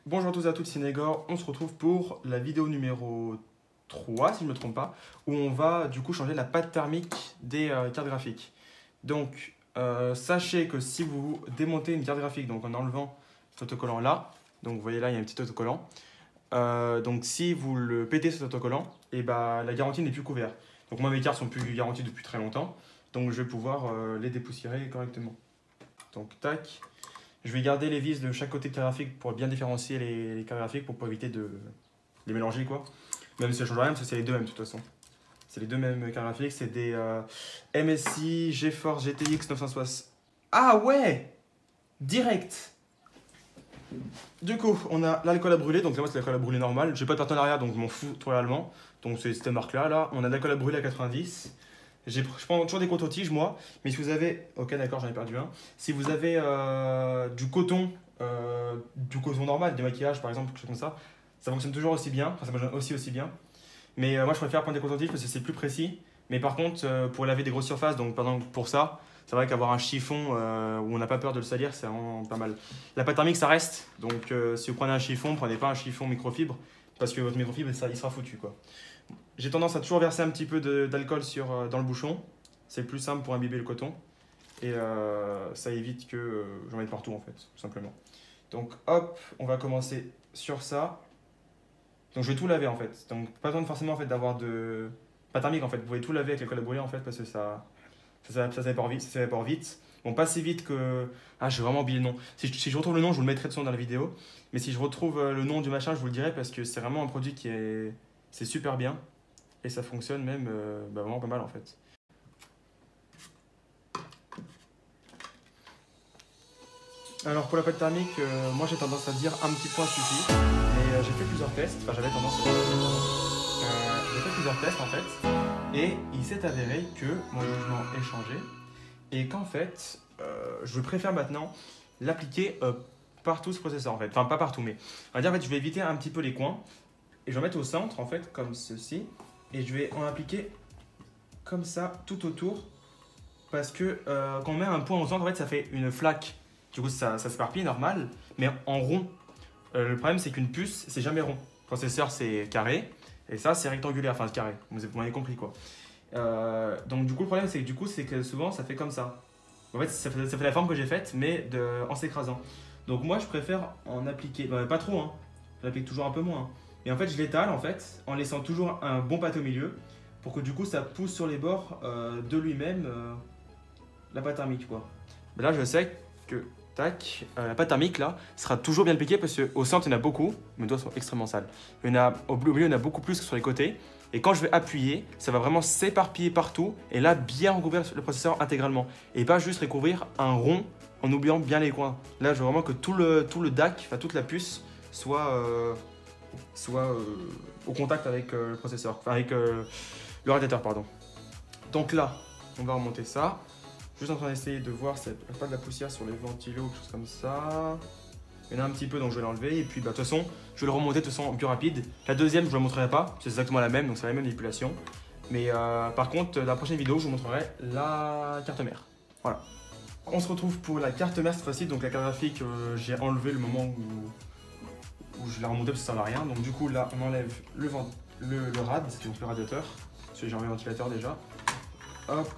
Bonjour à tous et à toutes, c'est Négor. On se retrouve pour la vidéo numéro 3, si je ne me trompe pas, où on va du coup changer la pâte thermique des cartes graphiques. Donc, sachez que si vous démontez une carte graphique, donc en enlevant cet autocollant là, donc vous voyez là, il y a un petit autocollant. Donc, si vous le pétez cet autocollant, et bah, la garantie n'est plus couverte. Donc, moi, mes cartes sont plus garanties depuis très longtemps, donc je vais pouvoir les dépoussiérer correctement. Donc, tac. Je vais garder les vis de chaque côté de carte graphique pour bien différencier les cartes graphiques pour éviter de les mélanger, quoi. Même si ça ne change rien, parce que c'est les deux mêmes de toute façon. C'est les deux mêmes cartes graphiques, c'est des MSI GeForce GTX 960. Ah ouais! Direct! Du coup, on a l'alcool à brûler, donc là, moi c'est l'alcool à brûler normal. J'ai pas de partenariat, donc je m'en fous trop réellement. Donc c'est cette marque-là, là. On a de l'alcool à brûler à 90. Je prends toujours des cotons-tiges, moi. Mais si vous avez... Ok, d'accord, j'en ai perdu un. Si vous avez du coton normal, du maquillage, par exemple, quelque chose comme ça fonctionne toujours aussi bien. Enfin, ça fonctionne aussi bien. Mais moi, je préfère prendre des cotons-tiges parce que c'est plus précis. Mais par contre, pour laver des grosses surfaces, donc par exemple pour ça, c'est vrai qu'avoir un chiffon où on n'a pas peur de le salir, c'est vraiment pas mal. La pâte thermique, ça reste. Donc si vous prenez un chiffon, prenez pas un chiffon microfibre. Parce que votre microfibre, il sera foutu, quoi. J'ai tendance à toujours verser un petit peu d'alcool dans le bouchon. C'est plus simple pour imbiber le coton. Et ça évite que j'en mette partout, en fait, tout simplement. Donc hop, on va commencer sur ça. Donc je vais tout laver, en fait. Donc pas besoin forcément en fait, d'avoir de pâte thermique, en fait. Vous pouvez tout laver avec l'alcool à brûler, en fait, parce que ça s'évapore vite. Bon, pas si vite que... Ah, j'ai vraiment oublié le nom. Si je retrouve le nom, je vous le mettrai de son dans la vidéo. Mais si je retrouve le nom du machin, je vous le dirai parce que c'est vraiment un produit qui est... C'est super bien. Et ça fonctionne même vraiment pas mal, en fait. Alors pour la pâte thermique, moi j'ai tendance à dire un petit point suffit. Mais j'ai fait plusieurs tests. Enfin, j'avais tendance à dire... j'ai fait plusieurs tests, en fait. Et il s'est avéré que mon jugement est changé. Et qu'en fait, je préfère maintenant l'appliquer partout ce processeur, en fait. Enfin, pas partout, mais on va dire, en fait, je vais éviter un petit peu les coins. Et je vais en mettre au centre, en fait, comme ceci. Et je vais en appliquer comme ça, tout autour. Parce que quand on met un point au centre, en fait, ça fait une flaque. Du coup, ça s'éparpille normal, mais en rond. Le problème, c'est qu'une puce, c'est jamais rond. Le processeur, c'est carré. Et ça, c'est rectangulaire, enfin, c'est carré. Vous m'avez compris, quoi. Donc, du coup, le problème, c'est que souvent, ça fait comme ça. En fait, ça fait la forme que j'ai faite, mais en s'écrasant. Donc, moi, je préfère en appliquer, pas trop, hein. Je l'applique toujours un peu moins. Hein. Et en fait, je l'étale, en fait, en laissant toujours un bon pâte au milieu, pour que du coup, ça pousse sur les bords de lui-même la pâte thermique, quoi. Mais là, je sais que, tac, la pâte thermique, là, sera toujours bien appliquée, parce qu'au centre, il y en a beaucoup. Mes doigts sont extrêmement sales. Au milieu, il y en a beaucoup plus que sur les côtés. Et quand je vais appuyer, ça va vraiment s'éparpiller partout et là, bien recouvrir le processeur intégralement. Et pas juste recouvrir un rond en oubliant bien les coins. Là, je veux vraiment que tout le DAC, enfin toute la puce, soit au contact avec le processeur, enfin avec le radiateur, pardon. Donc là, on va remonter ça. Juste en train d'essayer de voir s'il n'y a pas de la poussière sur les ventilos ou quelque chose comme ça. Il y en a un petit peu, donc je vais l'enlever. Et puis, de toute façon, je vais le remonter de façon plus rapide. La deuxième, je ne vous la montrerai pas. C'est exactement la même, donc c'est la même manipulation. Mais par contre, la prochaine vidéo, je vous montrerai la carte mère. Voilà. On se retrouve pour la carte mère cette fois-ci. Donc la carte graphique, j'ai enlevé le moment où je l'ai remontée parce que ça ne sert à rien. Donc du coup, là, on enlève le rad, donc le radiateur. Parce que j'ai enlevé le ventilateur déjà. Hop,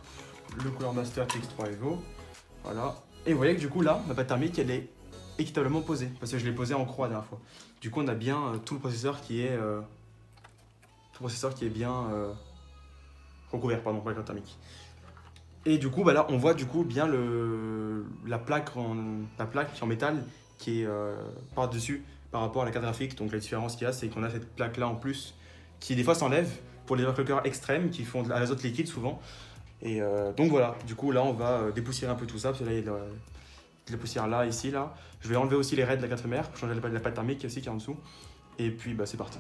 le Cooler Master TX3 Evo. Voilà. Et vous voyez que du coup, là, ma pâte thermique, elle est équitablement posé parce que je l'ai posé en croix la dernière fois. Du coup, on a bien tout le processeur qui est bien recouvert par la carte thermique. Et du coup, bah là, on voit du coup bien la plaque en métal qui est par-dessus par rapport à la carte graphique. Donc la différence qu'il y a, c'est qu'on a cette plaque là en plus qui des fois s'enlève pour les overclockers extrêmes qui font de l'azote liquide souvent. Et donc voilà, du coup là, on va dépoussiérer un peu tout ça parce que là, il y a de la poussière là, ici, là. Je vais enlever aussi les raies de la carte mère pour changer la pâte thermique aussi qui est en dessous. Et puis, bah, c'est parti.